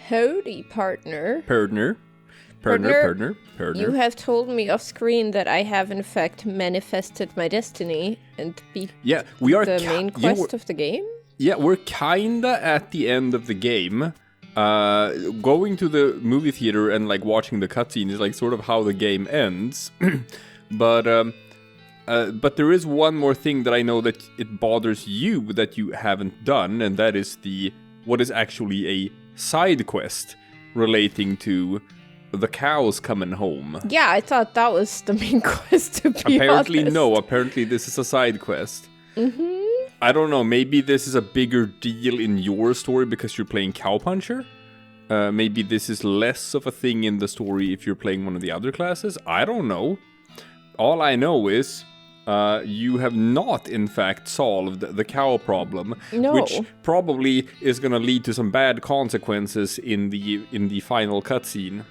Howdy, partner. Partner. You have told me off screen that I have in fact manifested my destiny and beat the main quest of the game? Yeah, we're kinda at the end of the game. Going to the movie theater and like watching the cutscene is like sort of how the game ends. But there is one more thing that I know that it bothers you that you haven't done, and that is what is actually a side quest relating to the cows coming home. Yeah, I thought that was the main quest, to be Apparently, honest. no. Apparently, this is a side quest. Mm-hmm. I don't know. Maybe this is a bigger deal in your story because you're playing Cowpuncher. Maybe this is less of a thing in the story if you're playing one of the other classes. I don't know. All I know is you have not, in fact, solved the cow problem, which probably is going to lead to some bad consequences in the final cutscene.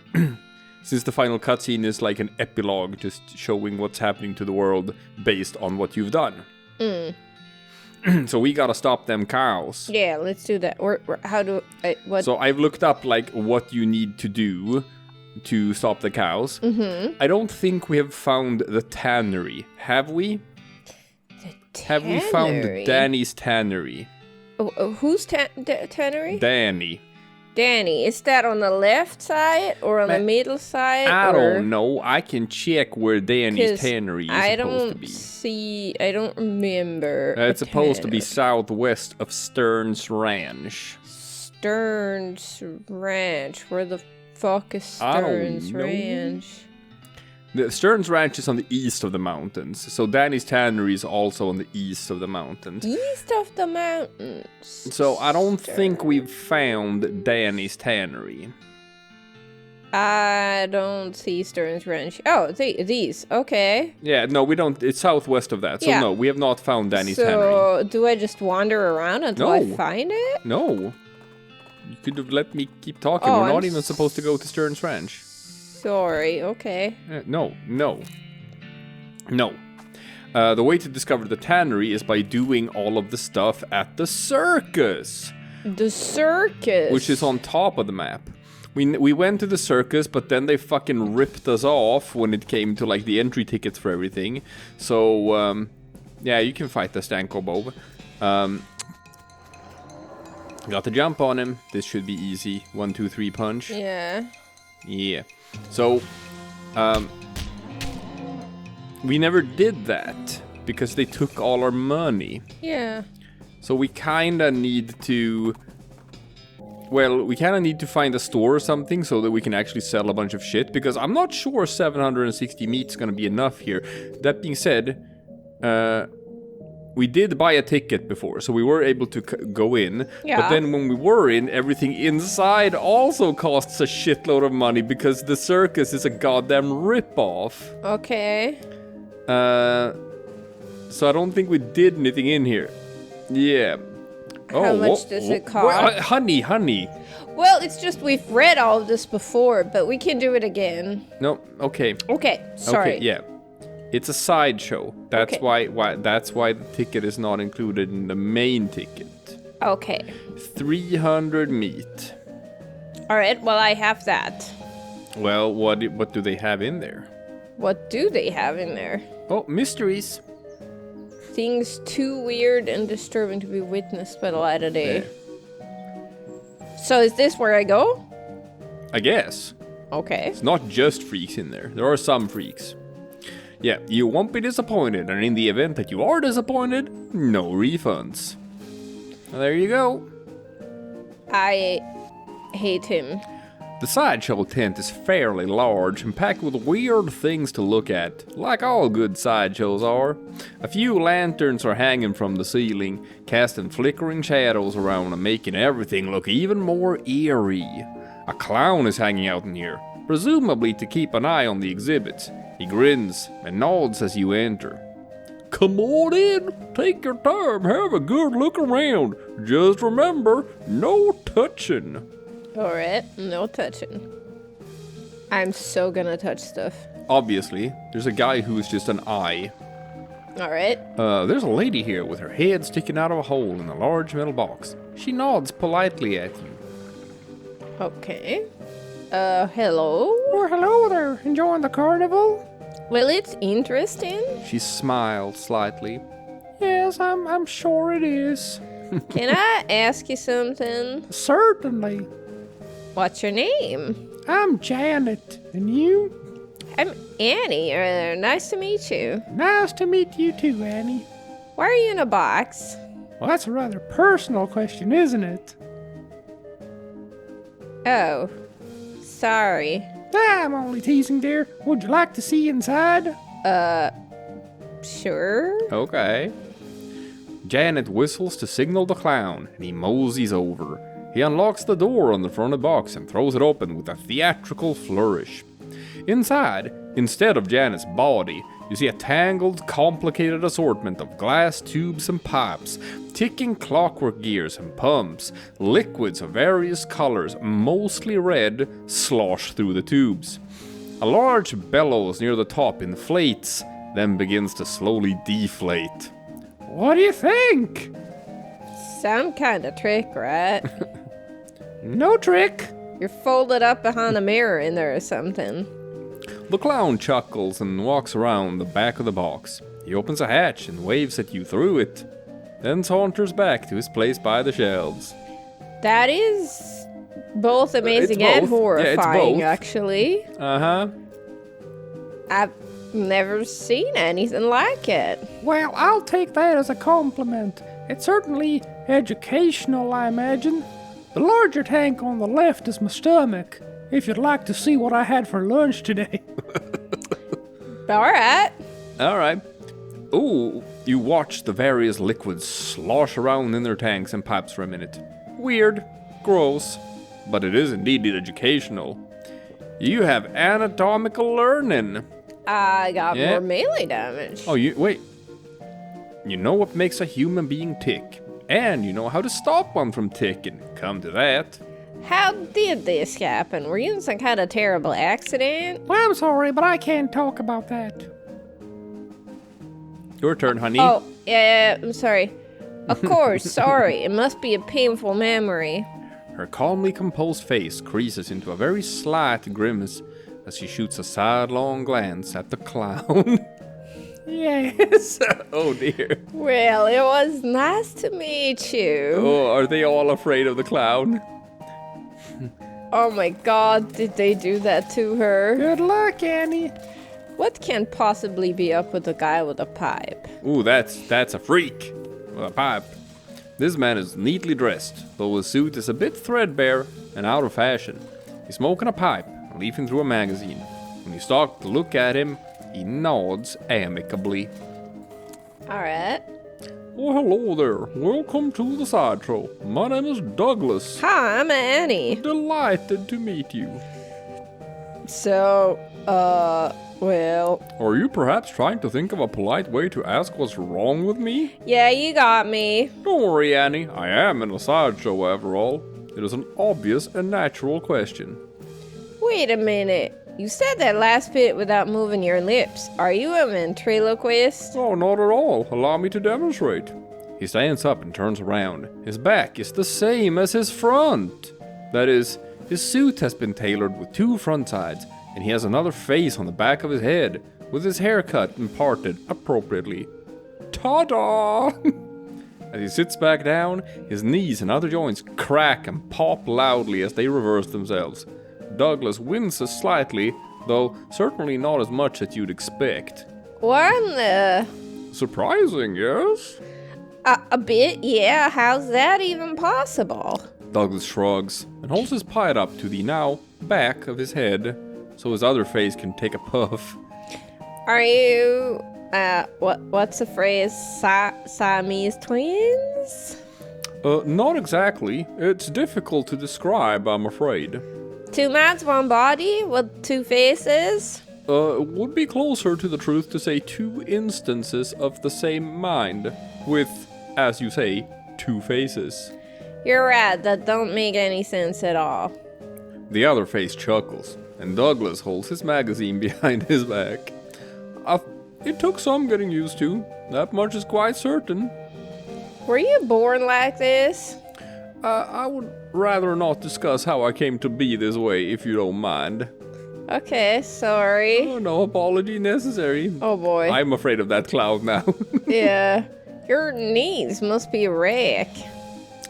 Since the final cutscene is like an epilogue, just showing what's happening to the world based on what you've done. So we gotta stop them cows. Yeah, let's do that. What? So I've looked up like what you need to do to stop the cows. Mm-hmm. I don't think we have found the tannery. Have we? Have we found Danny's tannery? Whose tannery? Danny. Is that on the left side or on the middle side? I don't know. I can check where Danny's tannery is supposed to be. I don't remember. It's supposed to be southwest of Stearns Ranch. Stearns Ranch? Where the fuck is Stearns Ranch? The Stearns Ranch is on the east of the mountains, so Danny's tannery is also on the east of the mountains. East of the mountains. So I don't think we've found Danny's tannery. I don't see Stearns Ranch. Oh, these. Okay. Yeah, no, we don't. It's southwest of that. So no, we have not found Danny's tannery. So do I just wander around until I find it? No. You could have let me keep talking. We're not even supposed to go to Stearns Ranch. Sorry, okay. No. The way to discover the tannery is by doing all of the stuff at the circus. The circus? Which is on top of the map. We went to the circus, but then they fucking ripped us off when it came to like the entry tickets for everything. So, yeah, you can fight the Stanko Bob. Got to jump on him. This should be easy. 1, 2, 3 punch. Yeah. So, we never did that because they took all our money. Yeah. So we kinda need to... Well, we kinda need to find a store or something so that we can actually sell a bunch of shit, because I'm not sure 760 meat's gonna be enough here. That being said, we did buy a ticket before, so we were able to go in. Yeah. But then when we were in, everything inside also costs a shitload of money because the circus is a goddamn ripoff. Okay. So I don't think we did anything in here. Yeah. How much does it cost? Honey. Well, it's just we've read all of this before, but we can do it again. No, okay. Okay, sorry. Okay, yeah. It's a sideshow. That's why the ticket is not included in the main ticket. Okay. 300 meat. All right, well, I have that. Well, what do they have in there? What do they have in there? Oh, mysteries. Things too weird and disturbing to be witnessed by the light of day. Yeah. So is this where I go? I guess. Okay. It's not just freaks in there. There are some freaks. Yeah, you won't be disappointed, and in the event that you are disappointed, no refunds. Well, there you go. I hate him. The sideshow tent is fairly large and packed with weird things to look at, like all good sideshows are. A few lanterns are hanging from the ceiling, casting flickering shadows around and making everything look even more eerie. A clown is hanging out in here, presumably to keep an eye on the exhibits. He grins and nods as you enter. Come on in, take your time, have a good look around. Just remember, no touching. Alright, no touching. I'm so gonna touch stuff. Obviously, there's a guy who's just an eye. Alright. There's a lady here with her head sticking out of a hole in a large metal box. She nods politely at you. Okay. Hello? Well, hello there. Enjoying the carnival? Well, it's interesting. She smiled slightly. Yes, I'm sure it is. Can I ask you something? Certainly. What's your name? I'm Janet. And you? I'm Annie. Nice to meet you. Nice to meet you too, Annie. Why are you in a box? Well, that's a rather personal question, isn't it? Oh. Sorry. I'm only teasing, dear. Would you like to see inside? Sure. Okay. Janet whistles to signal the clown, and he moseys over. He unlocks the door on the front of the box and throws it open with a theatrical flourish. Inside, instead of Janet's body, you see a tangled, complicated assortment of glass tubes and pipes, ticking clockwork gears and pumps, liquids of various colors, mostly red, slosh through the tubes. A large bellows near the top inflates, then begins to slowly deflate. What do you think? Some kind of trick, right? No trick. You're folded up behind a mirror in there or something. The clown chuckles and walks around the back of the box. He opens a hatch and waves at you through it, then saunters back to his place by the shelves. That is both amazing and horrifying, actually. Uh-huh. I've never seen anything like it. Well, I'll take that as a compliment. It's certainly educational, I imagine. The larger tank on the left is my stomach, if you'd like to see what I had for lunch today. Alright. Ooh, you watch the various liquids slosh around in their tanks and pipes for a minute. Weird. Gross. But it is indeed educational. You have anatomical learning. I got more melee damage. Oh, wait. You know what makes a human being tick. And you know how to stop one from ticking. Come to that. How did this happen? Were you in some kind of terrible accident? Well, I'm sorry, but I can't talk about that. Your turn, honey. Oh, yeah, I'm sorry. Of course, sorry. It must be a painful memory. Her calmly composed face creases into a very slight grimace as she shoots a sidelong glance at the clown. Yes. Oh, dear. Well, it was nice to meet you. Oh, are they all afraid of the clown? Oh my god, did they do that to her? Good luck, Annie. What can possibly be up with the guy with a pipe? Ooh, that's a freak with a pipe. This man is neatly dressed, though his suit is a bit threadbare and out of fashion. He's smoking a pipe and leafing through a magazine. When you stop to look at him, he nods amicably. Alright. Oh, hello there. Welcome to the sideshow. My name is Douglas. Hi, I'm Annie. Delighted to meet you. So, well... Are you perhaps trying to think of a polite way to ask what's wrong with me? Yeah, you got me. Don't worry, Annie. I am in a sideshow after all. It is an obvious and natural question. Wait a minute. You said that last bit without moving your lips. Are you a ventriloquist? Oh, not at all. Allow me to demonstrate. He stands up and turns around. His back is the same as his front. That is, his suit has been tailored with two front sides, and he has another face on the back of his head, with his hair cut and parted appropriately. Ta-da! As he sits back down, his knees and other joints crack and pop loudly as they reverse themselves. Douglas winces slightly, though certainly not as much as you'd expect. What in the... Surprising, yes? A bit, yeah. How's that even possible? Douglas shrugs and holds his pipe up to the now back of his head, so his other face can take a puff. Are you... what's the phrase? Siamese twins? Not exactly. It's difficult to describe, I'm afraid. Two minds, one body, with two faces? It would be closer to the truth to say two instances of the same mind, with, as you say, two faces. You're right, that don't make any sense at all. The other face chuckles, and Douglas holds his magazine behind his back. It took some getting used to, that much is quite certain. Were you born like this? I would rather not discuss how I came to be this way, if you don't mind. Okay, sorry. Oh, no apology necessary. Oh boy. I'm afraid of that cloud now. Yeah. Your knees must be a wreck.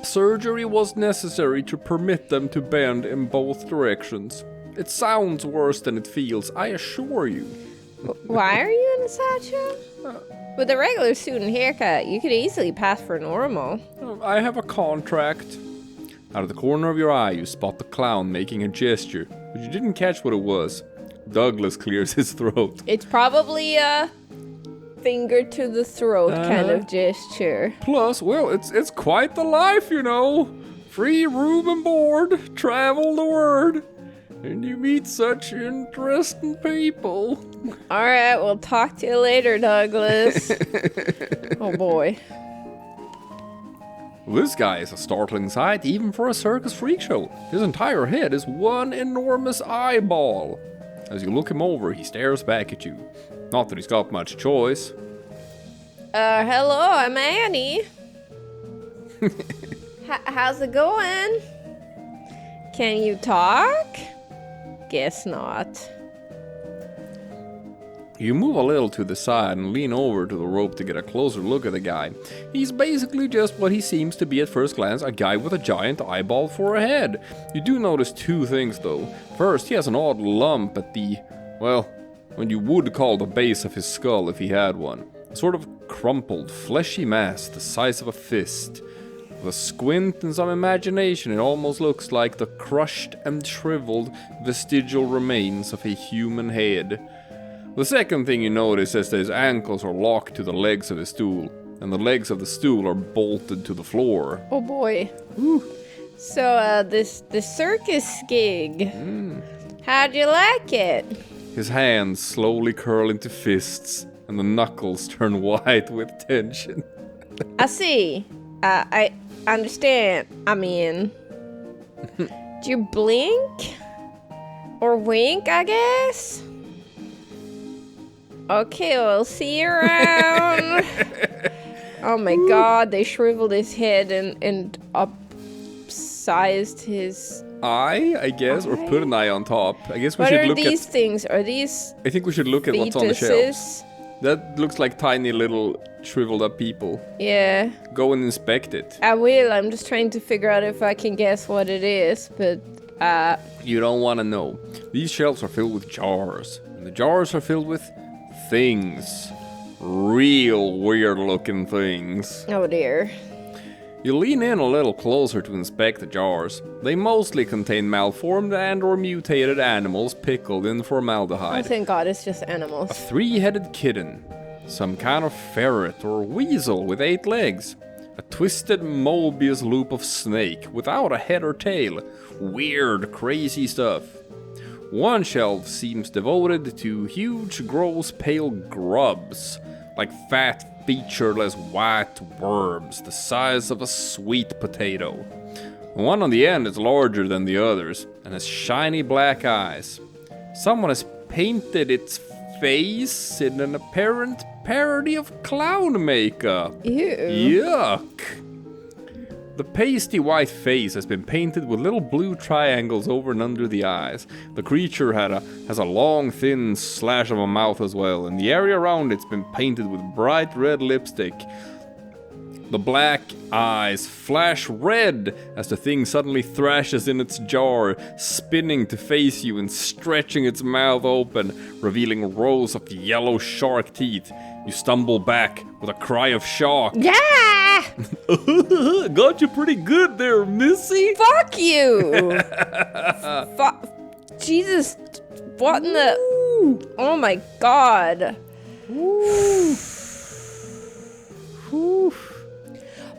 Surgery was necessary to permit them to bend in both directions. It sounds worse than it feels, I assure you. Why are you in a sideshow? With a regular student haircut, you could easily pass for normal. I have a contract. Out of the corner of your eye, you spot the clown making a gesture, but you didn't catch what it was. Douglas clears his throat. It's probably a finger to the throat kind of gesture. Plus, well, it's quite the life, you know. Free room and board, travel the word, and you meet such interesting people. All right, we'll talk to you later, Douglas. Oh boy. This guy is a startling sight even for a circus freak show. His entire head is one enormous eyeball. As you look him over, he stares back at you. Not that he's got much choice. Hello, I'm Annie. How's it going? Can you talk? Guess not. You move a little to the side and lean over to the rope to get a closer look at the guy. He's basically just what he seems to be at first glance, a guy with a giant eyeball for a head. You do notice two things though. First, he has an odd lump at the, well, what you would call the base of his skull if he had one. A sort of crumpled, fleshy mass the size of a fist. With a squint and some imagination, it almost looks like the crushed and shriveled vestigial remains of a human head. The second thing you notice is that his ankles are locked to the legs of his stool, and the legs of the stool are bolted to the floor. Oh boy. Ooh. So, this circus gig, how'd you like it? His hands slowly curl into fists, and the knuckles turn white with tension. I see. I understand. I mean, do you blink? Or wink, I guess? Okay, we'll see you around. Oh my god, they shriveled his head and upsized his eye, I guess, or put an eye on top. I guess we should look at... What are these things? Are these I think we should look at what's on the shelves. That looks like tiny little shriveled up people. Yeah. Go and inspect it. I will. I'm just trying to figure out if I can guess what it is, but You don't want to know. These shelves are filled with jars, and the jars are filled with things. Real weird looking things. Oh dear. You lean in a little closer to inspect the jars. They mostly contain malformed and or mutated animals pickled in formaldehyde. Oh thank god, it's just animals. A 3-headed kitten. Some kind of ferret or weasel with 8 legs. A twisted Mobius loop of snake without a head or tail. Weird, crazy stuff. One shelf seems devoted to huge, gross, pale grubs, like fat, featureless white worms the size of a sweet potato. One on the end is larger than the others and has shiny black eyes. Someone has painted its face in an apparent parody of clown makeup. Ew. Yuck. The pasty white face has been painted with little blue triangles over and under the eyes. The creature has a long, thin slash of a mouth as well, and the area around it's been painted with bright red lipstick. The black eyes flash red as the thing suddenly thrashes in its jar, spinning to face you and stretching its mouth open, revealing rows of yellow shark teeth. You stumble back with a cry of shock. Yeah! Got you pretty good there, Missy. Fuck you! Jesus, what in the... Oh my god.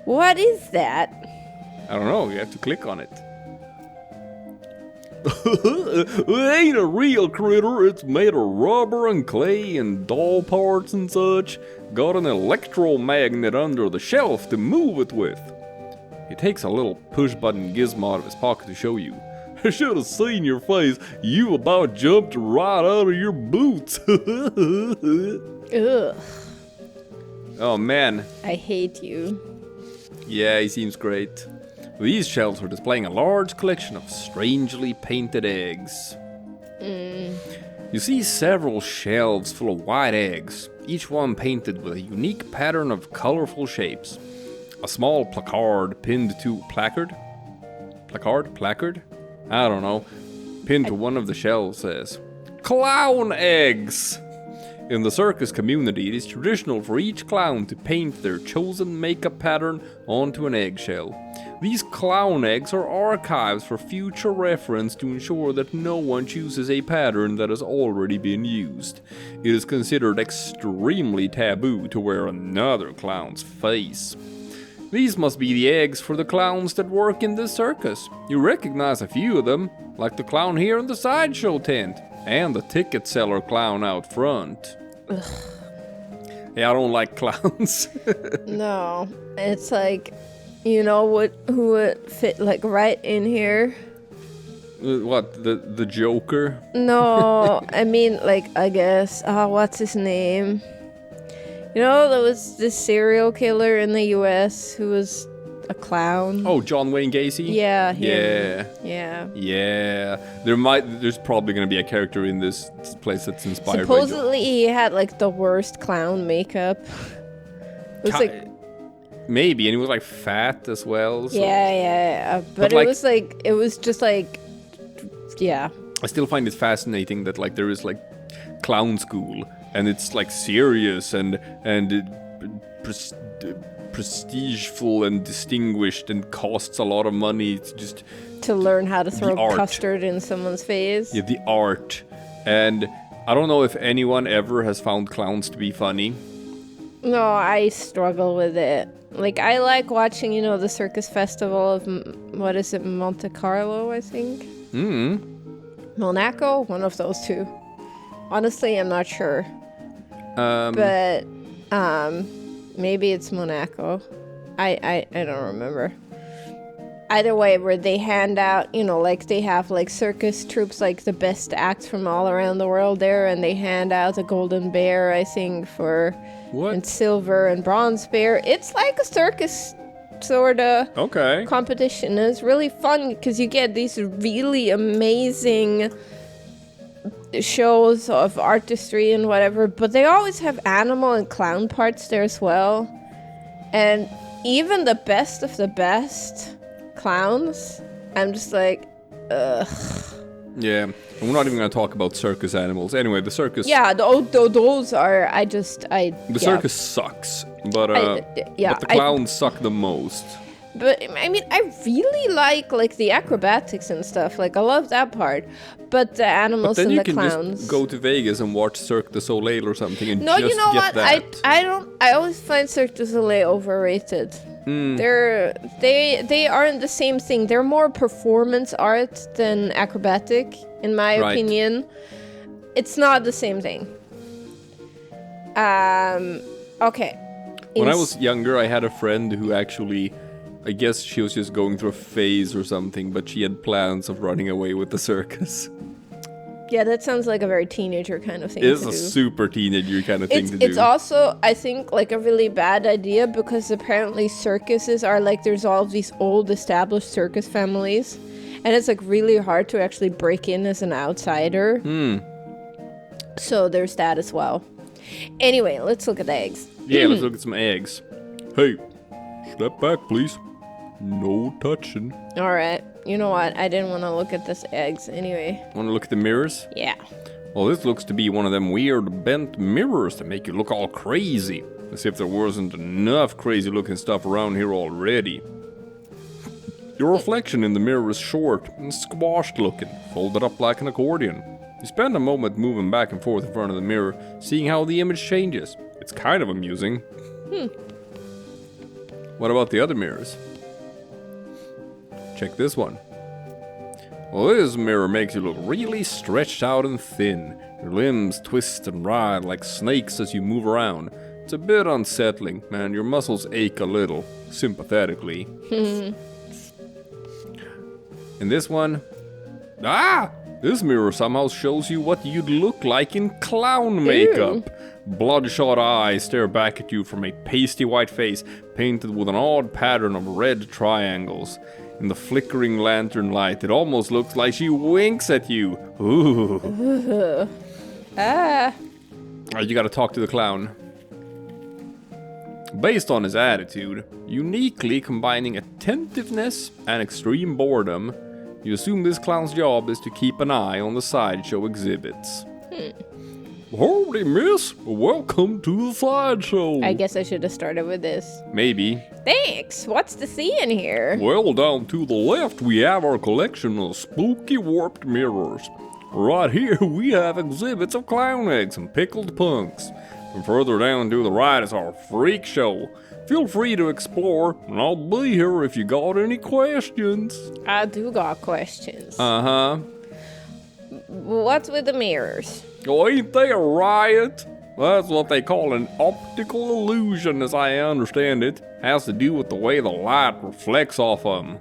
What is that? I don't know, you have to click on it. It ain't a real critter, it's made of rubber and clay and doll parts and such. Got an electromagnet under the shelf to move it with. He takes a little push-button gizmo out of his pocket to show you. I should have seen your face. You about jumped right out of your boots. Ugh. Oh man. I hate you. Yeah, he seems great. These shelves are displaying a large collection of strangely painted eggs. You see several shelves full of white eggs, each one painted with a unique pattern of colorful shapes. A small placard pinned to placard? I don't know. Pinned to one of the shelves says, "Clown eggs!" In the circus community, it is traditional for each clown to paint their chosen makeup pattern onto an eggshell. These clown eggs are archives for future reference to ensure that no one chooses a pattern that has already been used. It is considered extremely taboo to wear another clown's face. These must be the eggs for the clowns that work in this circus. You recognize a few of them, like the clown here in the sideshow tent, and the ticket seller clown out front. Ugh. Yeah, I don't like clowns. No, it's like, you know who would fit like right in here? What, the Joker? No, I mean like, I guess, what's his name? You know, there was this serial killer in the US who was a clown. Oh, John Wayne Gacy? Yeah, him. Yeah. There's probably going to be a character in this place that's inspired Supposedly he had like the worst clown makeup. It was maybe, and he was like fat as well. So. Yeah. But it was just like, yeah. I still find it fascinating that like there is like clown school, and it's like serious and prestigeful and distinguished and costs a lot of money to learn how to throw custard in someone's face. Yeah, the art. And I don't know if anyone ever has found clowns to be funny. No, I struggle with it. Like, I like watching, you know, the circus festival of, what is it, Monte Carlo, I think? Monaco? One of those two. Honestly, I'm not sure. But maybe it's Monaco. I don't remember. Either way, where they hand out, you know, like they have like circus troops, like the best acts from all around the world there, and they hand out the golden bear, I think, for and silver and bronze bear. It's like a circus sort of competition. And it's really fun because you get these really amazing shows of artistry and whatever, but they always have animal and clown parts there as well. And even the best of the best clowns, I'm just like, ugh. Yeah, and we're not even going to talk about circus animals. Anyway, the circus... Yeah, those are... The circus sucks, but the clowns suck the most. But, I mean, I really like the acrobatics and stuff. Like, I love that part. But the animals and the clowns... But then you can just go to Vegas and watch Cirque du Soleil or something and No, you know what? I always find Cirque du Soleil overrated. They aren't the same thing. They're more performance art than acrobatic, in my opinion. It's not the same thing. Okay. When I was younger, I had a friend who actually... I guess she was just going through a phase or something, but she had plans of running away with the circus. Yeah, that sounds like a very teenager kind of thing to do. It's a super teenager kind of thing to do. It's also, I think, like a really bad idea because apparently circuses are like, there's all of these old established circus families, and it's like really hard to actually break in as an outsider. So there's that as well. Anyway, let's look at the eggs. Yeah, let's look at some eggs. Hey, step back, please. No touching. All right. You know what? I didn't want to look at this eggs anyway. Want to look at the mirrors? Yeah. Well, this looks to be one of them weird bent mirrors that make you look all crazy. As if there wasn't enough crazy looking stuff around here already. Your reflection in the mirror is short and squashed looking, folded up like an accordion. You spend a moment moving back and forth in front of the mirror, seeing how the image changes. It's kind of amusing. What about the other mirrors? Check this one. Well, this mirror makes you look really stretched out and thin. Your limbs twist and writhe like snakes as you move around. It's a bit unsettling, man. Your muscles ache a little, sympathetically. And this one... This mirror somehow shows you what you'd look like in clown makeup. Bloodshot eyes stare back at you from a pasty white face painted with an odd pattern of red triangles. In the flickering lantern light, it almost looks like she winks at you. Ooh. Alright, you gotta talk to the clown. Based on his attitude, uniquely combining attentiveness and extreme boredom, you assume this clown's job is to keep an eye on the sideshow exhibits. Howdy, miss. Welcome to the sideshow. I guess I should have started with this. Maybe. Thanks. What's to see in here? Well, down to the left, we have our collection of spooky warped mirrors. Right here, we have exhibits of clown eggs and pickled punks. And further down to the right is our freak show. Feel free to explore, and I'll be here if you got any questions. I do got questions. Uh-huh. What's with the mirrors? Oh, ain't they a riot? That's what they call an optical illusion, as I understand it. Has to do with the way the light reflects off them.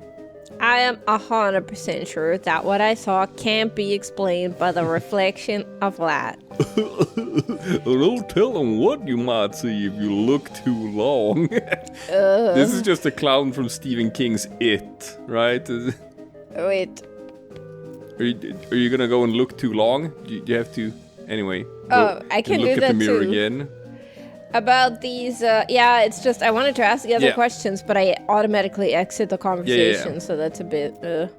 I am 100% sure that what I saw can't be explained by the reflection of light. No telling what you might see if you look too long. This is just a clown from Stephen King's It, right? Wait. Are you gonna go and look too long? You have to... Anyway. Oh, I can do that too. Look at the mirror again. About these, yeah, it's just I wanted to ask the other Yeah. questions, but I automatically exit the conversation, Yeah. so that's a bit, Oh,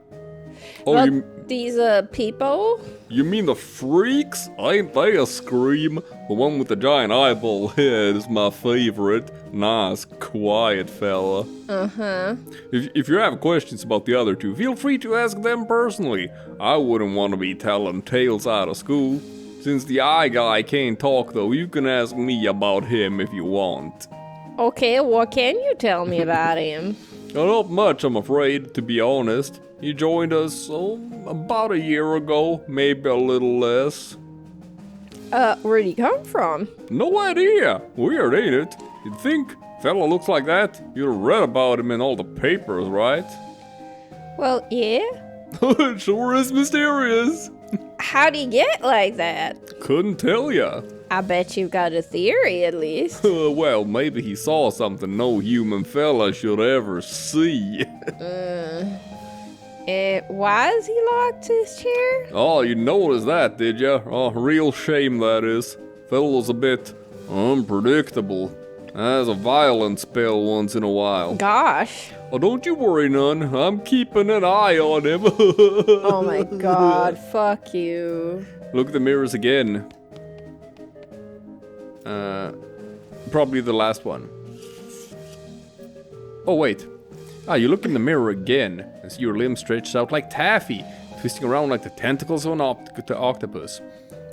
Well, these, people? you mean the freaks? Ain't they a scream? The one with the giant eyeball head is my favorite. Nice, quiet fella. Uh-huh. If you have questions about the other two, feel free to ask them personally. I wouldn't want to be telling tales out of school. Since the eye guy can't talk though, you can ask me about him if you want. Okay, what can you tell me about him? Not much, I'm afraid, to be honest. He joined us, about a year ago, maybe a little less. Where'd he come from? No idea. Weird, ain't it? You'd think, fella looks like that, you'd have read about him in all the papers, right? Well, yeah. It sure is mysterious. How'd he get like that? Couldn't tell ya. I bet you've got a theory, at least. Well, maybe he saw something no human fella should ever see. Why is he locked to his chair? Oh, you noticed that, did ya? Oh, real shame that is. Fella's a bit unpredictable. Has a violent spell once in a while. Gosh. Oh, don't you worry none. I'm keeping an eye on him. Oh my god, fuck you. Look at the mirrors again. Probably the last one. Oh, wait. You look in the mirror again and see your limbs stretched out like taffy, twisting around like the tentacles of an octopus.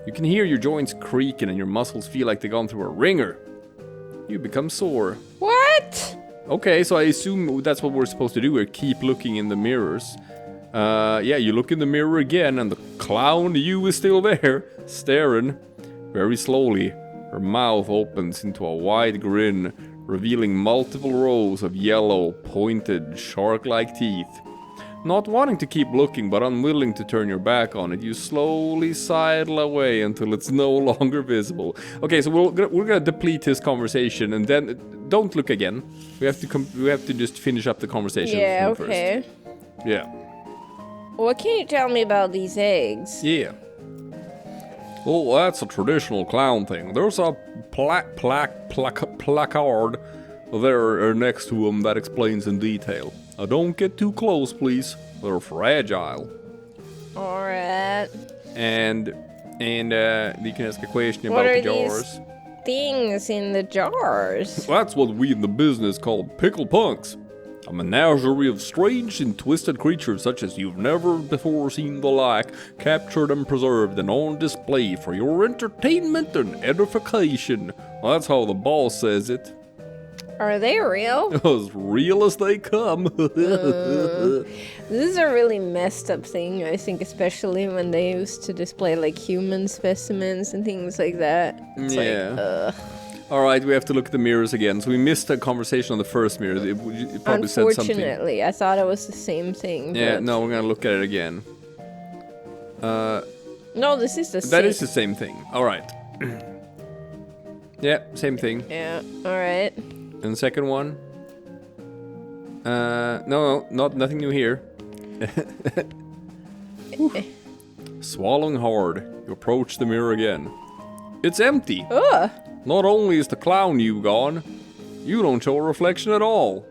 You can hear your joints creaking and your muscles feel like they've gone through a wringer. You become sore. What? Okay, so I assume that's what we're supposed to do. We keep looking in the mirrors. Yeah, you look in the mirror again and the clown you is still there, staring. Very slowly, her mouth opens into a wide grin, revealing multiple rows of yellow, pointed, shark-like teeth. Not wanting to keep looking, but unwilling to turn your back on it, you slowly sidle away until it's no longer visible. Okay, so we're gonna deplete his conversation, and then don't look again. We have to just finish up the conversation. Yeah, with him okay. First. Yeah. What can you tell me about these eggs? Yeah. Oh, that's a traditional clown thing. There's a placard there next to him that explains in detail. Don't get too close, please. They're fragile. Alright. And you can ask a question What about are the jars. these things in the jars? That's what we in the business call pickle punks. A menagerie of strange and twisted creatures such as you've never before seen the like, captured and preserved and on display for your entertainment and edification. That's how the boss says it. Are they real? As real as they come. This is a really messed up thing, I think, especially when they used to display like human specimens and things like that. It's Yeah. Alright, we have to look at the mirrors again. So we missed a conversation on the first mirror. It probably said something. Unfortunately, I thought it was the same thing. Yeah, but... no, we're gonna look at it again. No, this is the same. That is the same thing. Alright. Yeah, same thing. Yeah, alright. And the second one? No, nothing new here. Swallowing hard, you approach the mirror again. It's empty. Ugh. Not only is the clown you gone, you don't show a reflection at all.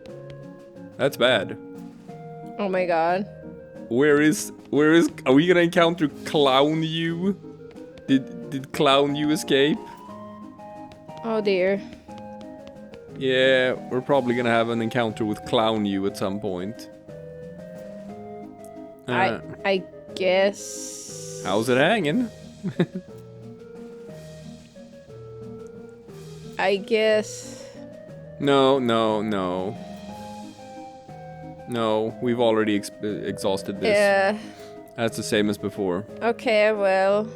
That's bad. Oh my god. Where is? Are we gonna encounter Clown you? Did Clown you escape? Oh dear. Yeah, we're probably gonna have an encounter with Clown you at some point. I guess. How's it hanging? I guess. No, we've already exhausted this. Yeah. That's the same as before. Okay, well.